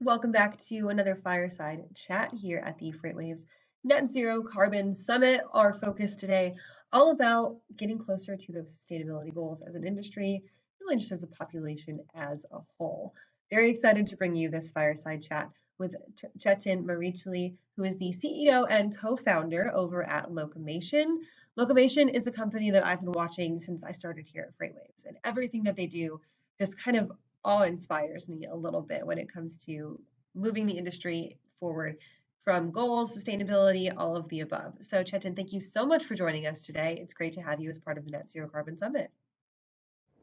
Welcome back to another fireside chat here at the FreightWaves Net Zero Carbon Summit. Our focus today all about getting closer to those sustainability goals as an industry, really just as a population as a whole. Very excited to bring you this fireside chat with Chetan Marichli, who is the CEO and co-founder over at Locomation. Locomation is a company that I've been watching since I started here at FreightWaves, and everything that they do just kind of awe inspires me a little bit when it comes to moving the industry forward from goals, sustainability, all of the above. So, Chetan, thank you so much for joining us today. It's great to have you as part of the Net Zero Carbon Summit.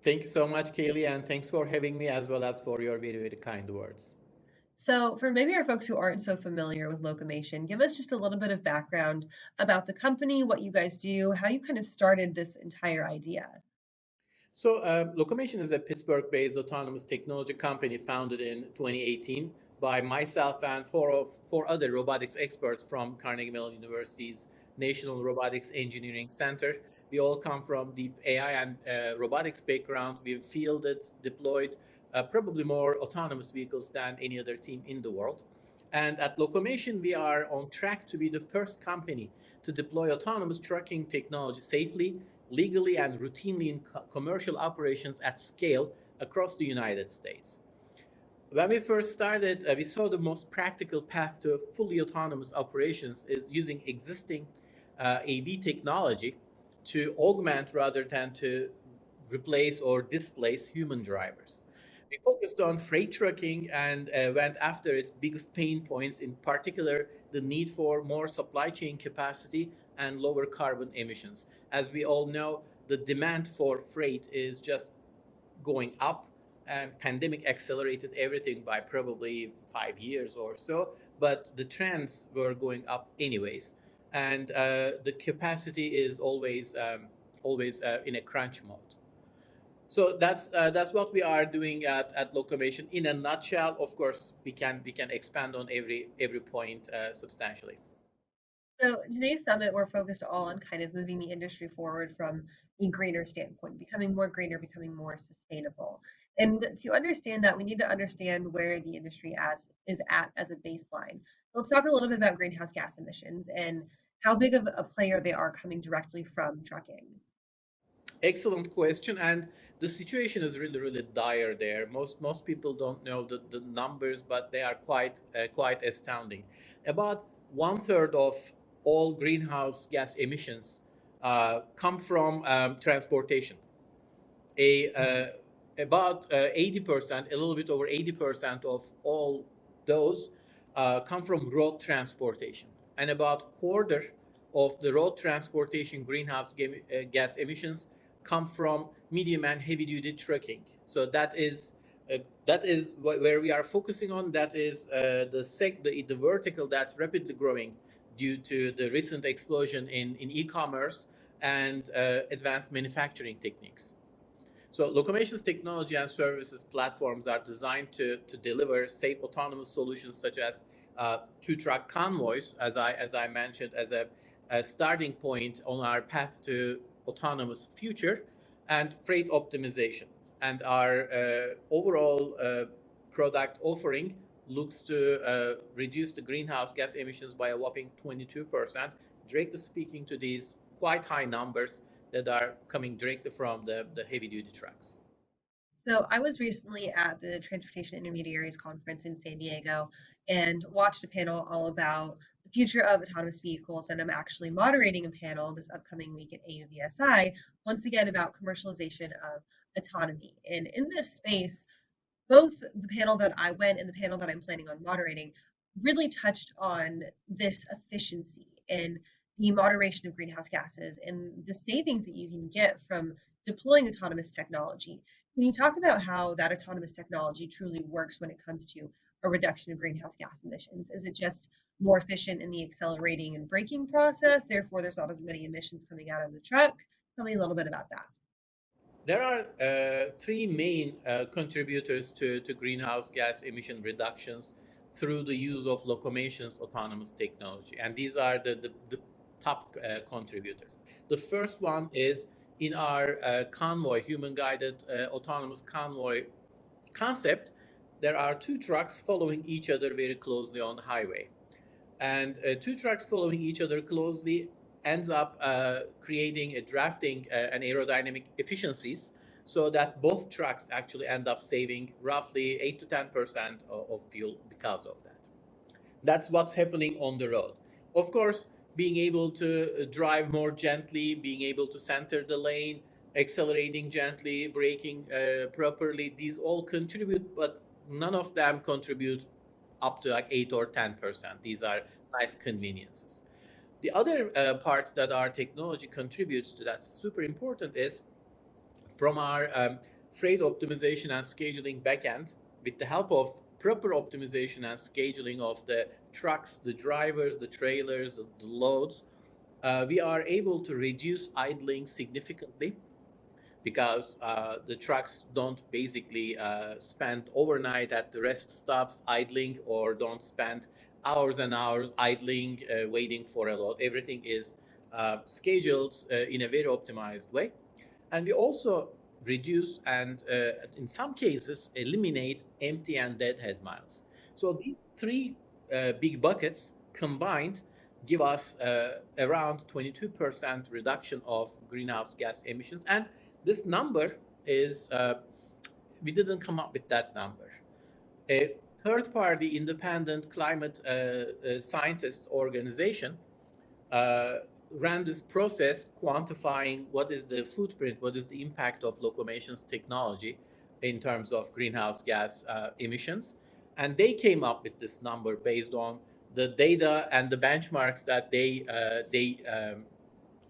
Thank you so much, Kaylee, and thanks for having me as well as for your very, very kind words. So, for maybe our folks who aren't so familiar with Locomation, give us just a little bit of background about the company, what you guys do, how you kind of started this entire idea. Locomation is a Pittsburgh-based autonomous technology company founded in 2018 by myself and four other robotics experts from Carnegie Mellon University's National Robotics Engineering Center. We all come from the AI and robotics background. We've fielded, deployed probably more autonomous vehicles than any other team in the world. And at Locomation, we are on track to be the first company to deploy autonomous trucking technology safely, legally, and routinely in commercial operations at scale across the United States. When we first started, we saw the most practical path to fully autonomous operations is using existing AV technology to augment rather than to replace or displace human drivers. We focused on freight trucking and went after its biggest pain points, in particular, the need for more supply chain capacity and lower carbon emissions. As we all know, the demand for freight is just going up, and pandemic accelerated everything by probably 5 years or so, but the trends were going up anyways. And the capacity is always in a crunch mode. So that's what we are doing at Locomation in a nutshell. Of course, we can expand on every point substantially. So today's summit, we're focused all on kind of moving the industry forward from a greener standpoint, becoming more greener, becoming more sustainable. And to understand that, we need to understand where the industry is at as a baseline. So let's talk a little bit about greenhouse gas emissions and how big of a player they are coming directly from trucking. Excellent question, and the situation is really dire there. Most people don't know the numbers, but they are quite astounding. About one third of all greenhouse gas emissions come from transportation. A About 80%, a little bit over 80% of all those come from road transportation, and about quarter of the road transportation greenhouse gas emissions come from medium and heavy duty trucking. So that is where we are focusing on. That is the vertical that's rapidly growing due to the recent explosion in e-commerce and advanced manufacturing techniques. So Locomation's technology and services platforms are designed to deliver safe autonomous solutions such as two truck convoys, as I mentioned, as a starting point on our path to autonomous future, and freight optimization. And our overall product offering looks to reduce the greenhouse gas emissions by a whopping 22%, directly speaking to these quite high numbers that are coming directly from the heavy duty trucks. So I was recently at the Transportation Intermediaries Conference in San Diego and watched a panel all about the future of autonomous vehicles. And I'm actually moderating a panel this upcoming week at AUVSI, once again about commercialization of autonomy. And in this space, both the panel that I went and the panel that I'm planning on moderating really touched on this efficiency and the moderation of greenhouse gases and the savings that you can get from deploying autonomous technology. Can you talk about how that autonomous technology truly works when it comes to a reduction of greenhouse gas emissions? Is it just more efficient in the accelerating and braking process? Therefore, there's not as many emissions coming out of the truck. Tell me a little bit about that. There are three main contributors to greenhouse gas emission reductions through the use of Locomation's autonomous technology, and these are the top contributors. The first one is in our convoy, human guided autonomous convoy concept. there are two trucks following each other very closely on the highway. And two trucks following each other closely ends up creating a drafting and aerodynamic efficiencies so that both trucks actually end up saving roughly 8 to 10% of fuel because of that. That's what's happening on the road. Of course, being able to drive more gently, being able to center the lane, accelerating gently, braking properly, these all contribute, but none of them contribute up to like 8 or 10%. These are nice conveniences. The other parts that our technology contributes to that's super important is from our freight optimization and scheduling backend with the help of proper optimization and scheduling of the trucks, the drivers, the trailers, the loads, we are able to reduce idling significantly because the trucks don't basically spend overnight at the rest stops idling or don't spend hours and hours idling, waiting for a load. Everything is scheduled in a very optimized way. And we also reduce and in some cases eliminate empty and deadhead miles. So these three big buckets combined give us around 22% reduction of greenhouse gas emissions. And this number is, we didn't come up with that number. A third party independent climate scientist organization ran this process quantifying what is the footprint, what is the impact of locomotion's technology in terms of greenhouse gas emissions. And they came up with this number based on the data and the benchmarks that they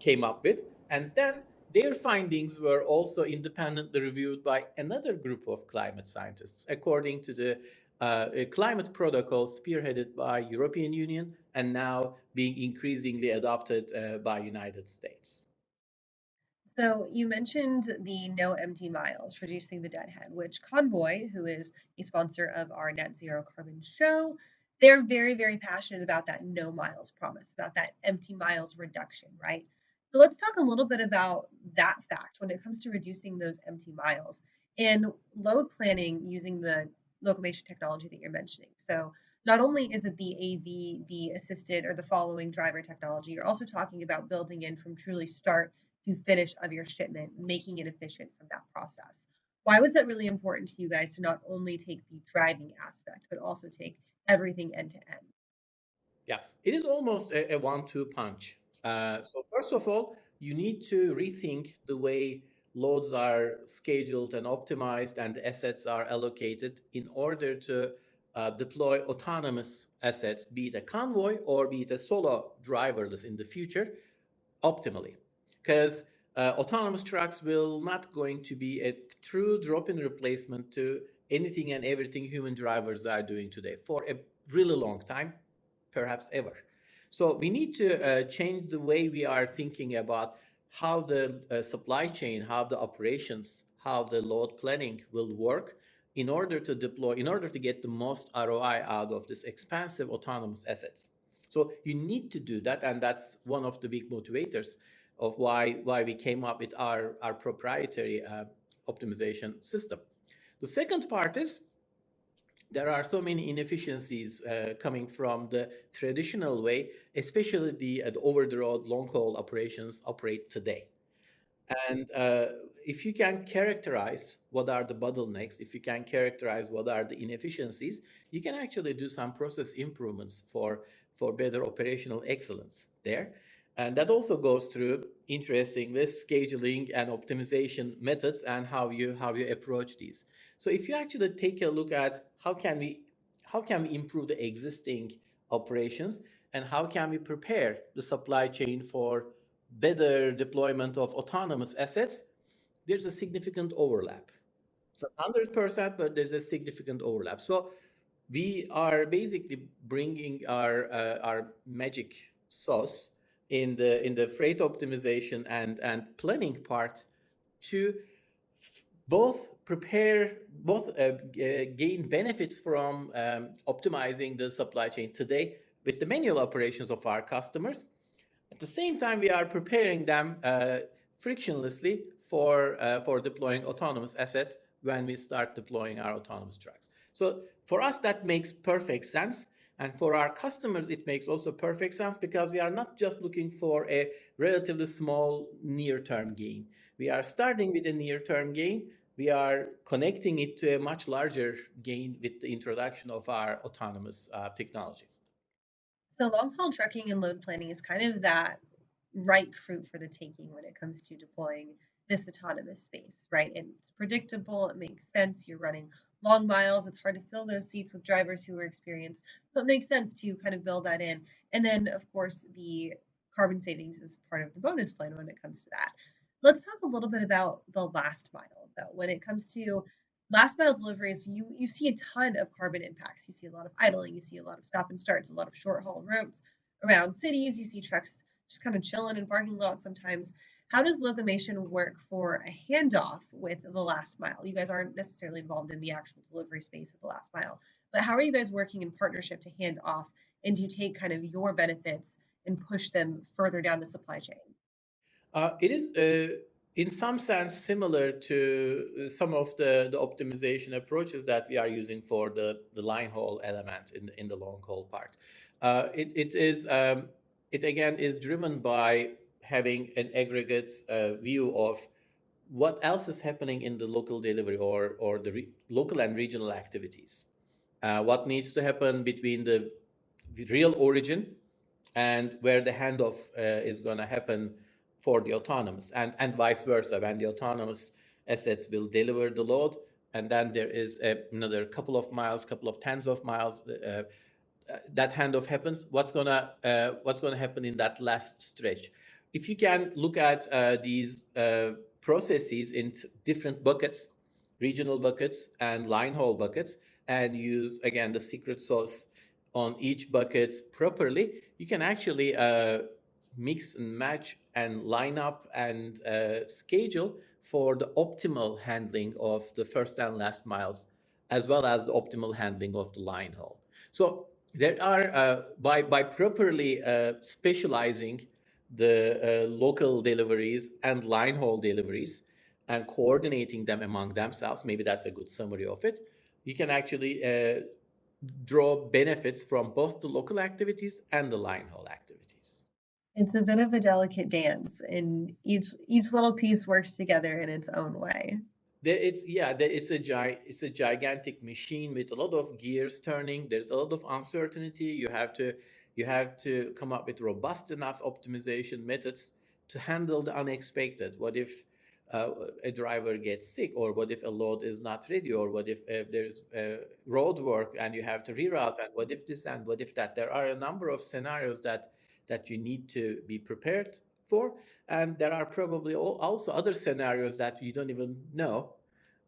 came up with. And then their findings were also independently reviewed by another group of climate scientists, according to the climate protocol spearheaded by European Union and now being increasingly adopted by United States. So you mentioned the no empty miles, reducing the deadhead, which Convoy, who is a sponsor of our Net Zero Carbon show, they're very, very passionate about that no miles promise, about that empty miles reduction, right? So let's talk a little bit about that fact when it comes to reducing those empty miles and load planning using the locomotion technology that you're mentioning. So not only is it the AV, the assisted or the following driver technology, you're also talking about building in from truly start to finish of your shipment, making it efficient from that process. Why was that really important to you guys to not only take the driving aspect, but also take everything end to end? Yeah, it is almost a one-two punch. So first of all, you need to rethink the way loads are scheduled and optimized and assets are allocated in order to deploy autonomous assets, be it a convoy or be it a solo driverless in the future, optimally. Because autonomous trucks will not going to be a true drop-in replacement to anything and everything human drivers are doing today for a really long time, perhaps ever. So we need to change the way we are thinking about how the supply chain, how the operations, how the load planning will work in order to deploy, in order to get the most ROI out of this expansive autonomous assets. So you need to do that, and that's one of the big motivators of why we came up with our proprietary optimization system. The second part is there are so many inefficiencies coming from the traditional way, especially the over-the-road long-haul operations operate today. And if you can characterize what are the bottlenecks, if you can characterize what are the inefficiencies, you can actually do some process improvements for better operational excellence there. And that also goes through, interestingly, scheduling and optimization methods and how you approach these. So if you actually take a look at how can we improve the existing operations and how can we prepare the supply chain for better deployment of autonomous assets, there's a significant overlap. It's not 100%, but there's a significant overlap. So we are basically bringing our magic sauce in the freight optimization and planning part to both gain benefits from optimizing the supply chain today with the manual operations of our customers. At the same time, we are preparing them frictionlessly for deploying autonomous assets when we start deploying our autonomous trucks. So for us, that makes perfect sense. And for our customers, it makes also perfect sense because we are not just looking for a relatively small near-term gain. We are starting with a near-term gain. We are connecting it to a much larger gain with the introduction of our autonomous technology. So long haul trucking and load planning is kind of that ripe fruit for the taking when it comes to deploying this autonomous space, right? And it's predictable, it makes sense. You're running long miles, it's hard to fill those seats with drivers who are experienced. So it makes sense to kind of build that in. And then, of course, the carbon savings is part of the bonus plan when it comes to that. Let's talk a little bit about the last mile, though. When it comes to last mile deliveries, you see a ton of carbon impacts. You see a lot of idling, you see a lot of stop and starts, a lot of short haul routes around cities. You see trucks just kind of chilling in parking lots sometimes. How does Locomotion work for a handoff with the last mile? You guys aren't necessarily involved in the actual delivery space of the last mile, but how are you guys working in partnership to hand off and to take kind of your benefits and push them further down the supply chain? It is, in some sense, similar to some of the optimization approaches that we are using for the line haul element in the long haul part. It is, it again is driven by having an aggregate view of what else is happening in the local delivery or the local and regional activities. What needs to happen between the real origin and where the handoff is going to happen for the autonomous, and vice versa. When the autonomous assets will deliver the load, and then there is another couple of miles, couple of tens of miles, that handoff happens. What's gonna happen in that last stretch? If you can look at these processes in different buckets, regional buckets and line haul buckets, and use again the secret sauce on each bucket properly, you can actually mix and match and line up and schedule for the optimal handling of the first and last miles, as well as the optimal handling of the line haul. So there are by properly specializing the local deliveries and line haul deliveries and coordinating them among themselves, maybe that's a good summary of it, you can actually draw benefits from both the local activities and the line haul activities. It's a bit of a delicate dance, and each little piece works together in its own way. It's a gigantic machine with a lot of gears turning. There's a lot of uncertainty. You have to come up with robust enough optimization methods to handle the unexpected. What if a driver gets sick, or what if a load is not ready, or what if there's road work and you have to reroute, and what if this and what if that? There are a number of scenarios that you need to be prepared for, and there are probably also other scenarios that you don't even know,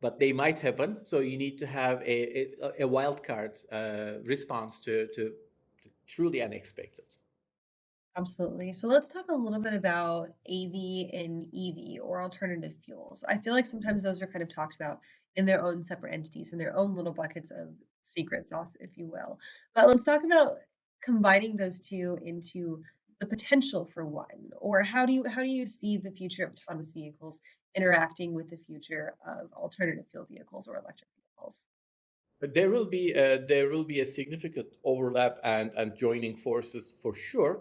but they might happen. So you need to have a wild card response to truly unexpected. Absolutely. So let's talk a little bit about AV and EV, or alternative fuels. I feel like sometimes those are kind of talked about in their own separate entities, in their own little buckets of secret sauce, if you will. But let's talk about combining those two into the potential for one. Or how do you see the future of autonomous vehicles interacting with the future of alternative fuel vehicles or electric vehicles? But there will be a significant overlap and joining forces for sure.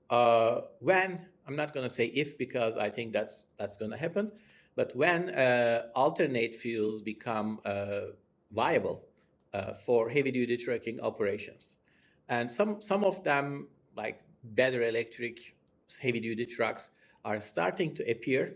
When I'm not going to say if, because I think that's going to happen, but when alternate fuels become viable for heavy duty trucking operations, and some of them, like better electric heavy duty trucks, are starting to appear.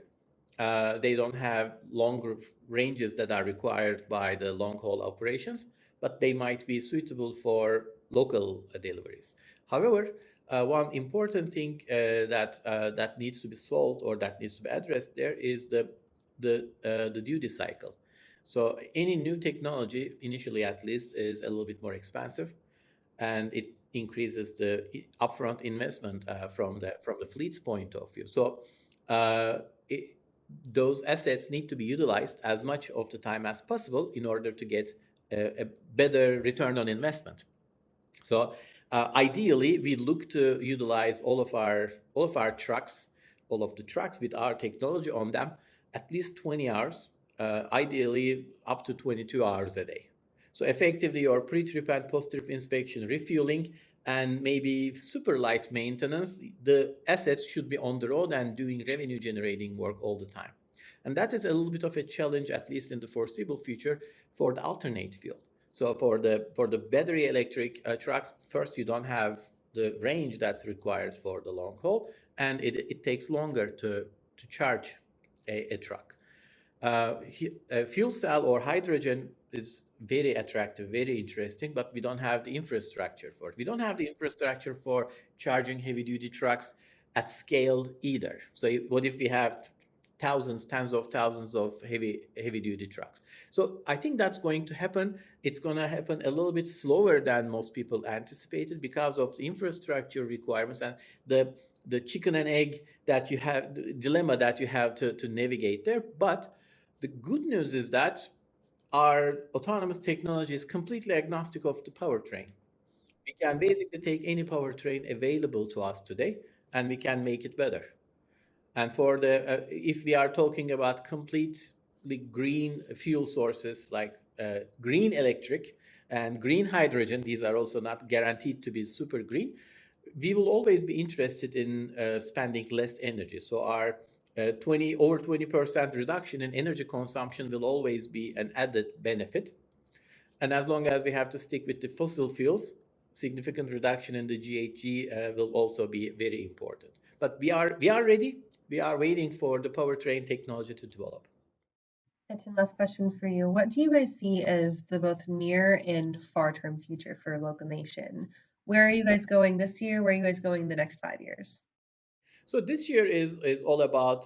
They don't have longer ranges that are required by the long haul operations, but they might be suitable for local deliveries. However, one important thing that needs to be solved, or that needs to be addressed there, is the duty cycle. So any new technology, initially at least, is a little bit more expensive, and it increases the upfront investment from the fleet's point of view. So uh, it, those assets need to be utilized as much of the time as possible in order to get a better return on investment. So ideally, we look to utilize all of our trucks, all of the trucks with our technology on them, at least 20 hours, ideally up to 22 hours a day. So effectively, your pre-trip and post-trip inspection, refueling, and maybe super light maintenance, the assets should be on the road and doing revenue generating work all the time. And that is a little bit of a challenge, at least in the foreseeable future, for the alternate fuel. So for the battery electric trucks, first you don't have the range that's required for the long haul, and it takes longer to charge a truck. Fuel cell or hydrogen is very attractive, very interesting, but we don't have the infrastructure for it. We don't have the infrastructure for charging heavy duty trucks at scale either. So what if we have thousands, tens of thousands of heavy duty trucks? So I think that's going to happen. It's going to happen a little bit slower than most people anticipated because of the infrastructure requirements and the chicken and egg that you have, the dilemma that you have to navigate there. But the good news is that our autonomous technology is completely agnostic of the powertrain. We can basically take any powertrain available to us today and we can make it better. And for if we are talking about completely green fuel sources like green electric and green hydrogen, these are also not guaranteed to be super green. We will always be interested in spending less energy. So our over 20% reduction in energy consumption will always be an added benefit. And as long as we have to stick with the fossil fuels, significant reduction in the GHG will also be very important. But we are ready. We are waiting for the powertrain technology to develop. And last question for you. What do you guys see as the both near and far term future for Locomation? Where are you guys going this year? Where are you guys going the next 5 years? So this year is all about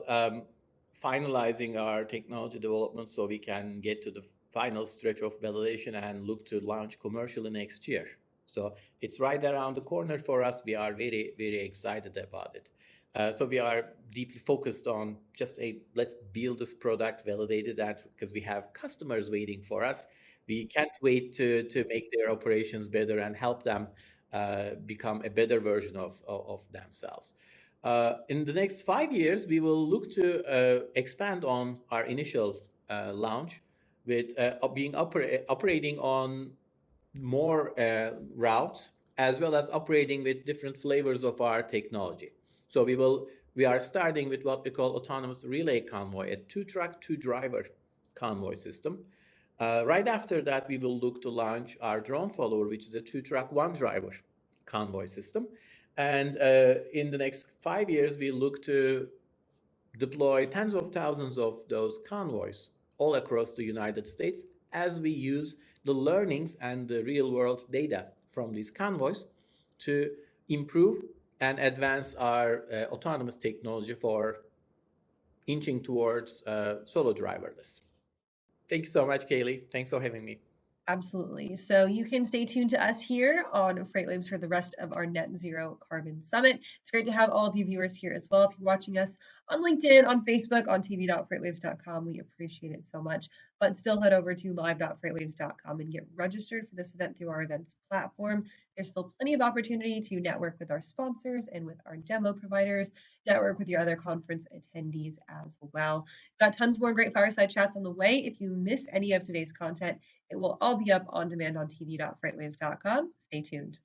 finalizing our technology development so we can get to the final stretch of validation and look to launch commercially next year. So it's right around the corner for us. We are very, very excited about it. So we are deeply focused on just let's build this product, validate that because we have customers waiting for us. We can't wait to make their operations better and help them become a better version of themselves. In the next 5 years, we will look to expand on our initial launch with operating on more routes as well as operating with different flavors of our technology. So we are starting with what we call autonomous relay convoy, a 2-truck, 2-driver convoy system. Right after that, we will look to launch our drone follower, which is a 2-truck, 1-driver convoy system. And in the next 5 years, we look to deploy tens of thousands of those convoys all across the United States as we use the learnings and the real world data from these convoys to improve and advance our autonomous technology for inching towards solo driverless. Thank you so much, Kaylee. Thanks for having me. Absolutely. So you can stay tuned to us here on FreightWaves for the rest of our Net Zero Carbon Summit. It's great to have all of you viewers here as well. If you're watching us on LinkedIn, on Facebook, on tv.freightwaves.com, we appreciate it so much. But still head over to live.freightwaves.com and get registered for this event through our events platform. There's still plenty of opportunity to network with our sponsors and with our demo providers, network with your other conference attendees as well. We've got tons more great fireside chats on the way. If you miss any of today's content, it will all be up on demand on tv.freightwaves.com. Stay tuned.